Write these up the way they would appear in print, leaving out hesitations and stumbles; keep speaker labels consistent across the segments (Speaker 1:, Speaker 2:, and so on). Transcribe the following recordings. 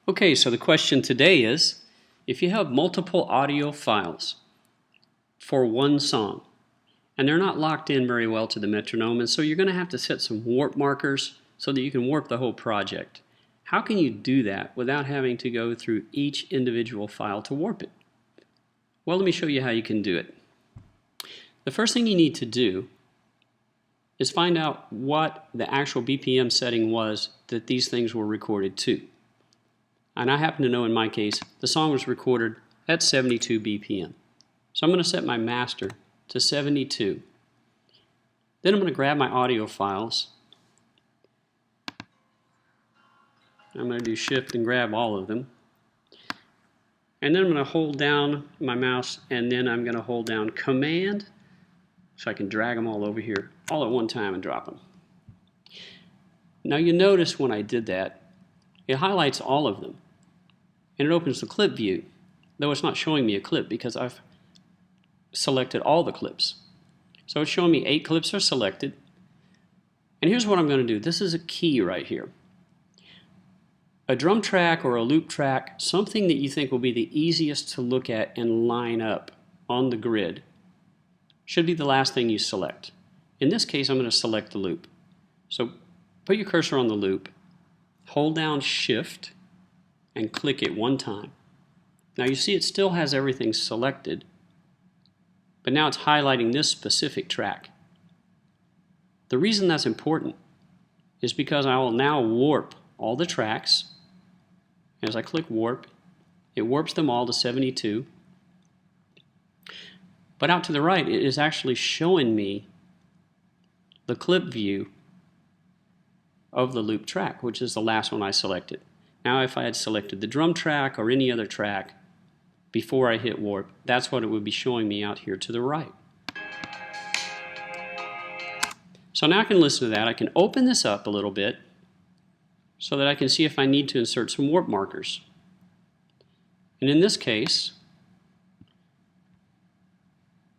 Speaker 1: Okay, so the question today is, if you have multiple audio files for one song, and they're not locked in very well to the metronome, and so you're going to have to set some warp markers so that you can warp the whole project. How can you do that without having to go through each individual file to warp it? Well, let me show you how you can do it. The first thing you need to do is find out what the actual BPM setting was that these things were recorded to. And I happen to know in my case, the song was recorded at 72 BPM. So I'm going to set my master to 72. Then I'm going to grab my audio files. I'm going to do shift and grab all of them. And then I'm going to hold down my mouse, and then I'm going to hold down command so I can drag them all over here all at one time and drop them. Now you notice when I did that, it highlights all of them. And it opens the clip view, though it's not showing me a clip because I've selected all the clips. So it's showing me 8 clips are selected. And here's what I'm going to do. This is a key right here. A drum track or a loop track, something that you think will be the easiest to look at and line up on the grid, should be the last thing you select. In this case, I'm going to select the loop. So put your cursor on the loop, hold down shift, and click it one time. Now you see it still has everything selected, but now it's highlighting this specific track. The reason that's important is because I will now warp all the tracks. As I click warp, it warps them all to 72. But out to the right, it is actually showing me the clip view of the loop track, which is the last one I selected. Now if I had selected the drum track or any other track before I hit warp, that's what it would be showing me out here to the right. So now I can listen to that. I can open this up a little bit so that I can see if I need to insert some warp markers. And in this case,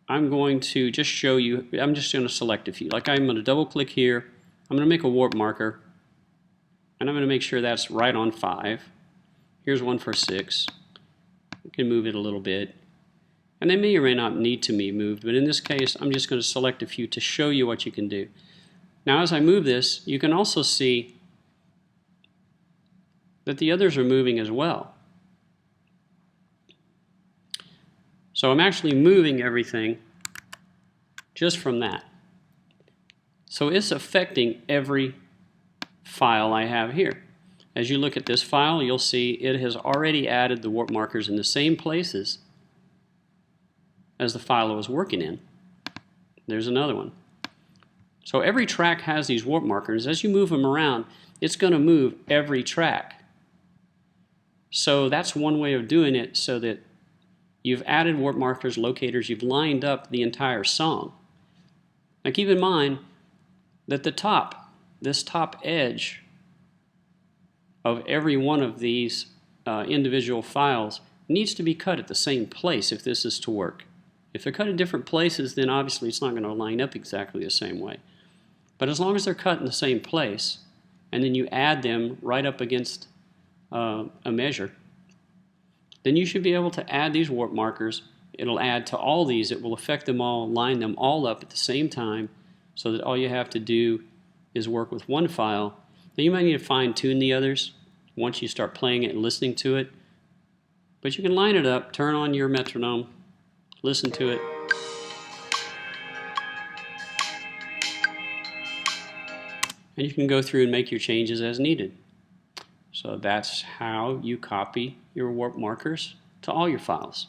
Speaker 1: I'm going to just show you, I'm just going to select a few. Like I'm going to double click here, I'm going to make a warp marker, and I'm going to make sure that's right on 5. Here's one for 6. I can move it a little bit. And they may or may not need to be moved, but in this case, I'm just going to select a few to show you what you can do. Now as I move this, you can also see that the others are moving as well. So I'm actually moving everything just from that. So it's affecting every file I have here. As you look at this file, you'll see it has already added the warp markers in the same places as the file I was working in. There's another one. So every track has these warp markers. As you move them around, it's going to move every track. So that's one way of doing it, so that you've added warp markers, locators, you've lined up the entire song. Now keep in mind that this top edge of every one of these individual files needs to be cut at the same place if this is to work. If they're cut in different places, then obviously it's not going to line up exactly the same way. But as long as they're cut in the same place, and then you add them right up against a measure, then you should be able to add these warp markers. It'll add to all these. It will affect them all, line them all up at the same time, so that all you have to do is work with one file. Now you might need to fine-tune the others once you start playing it and listening to it. But you can line it up, turn on your metronome, listen to it. And you can go through and make your changes as needed. So that's how you copy your warp markers to all your files.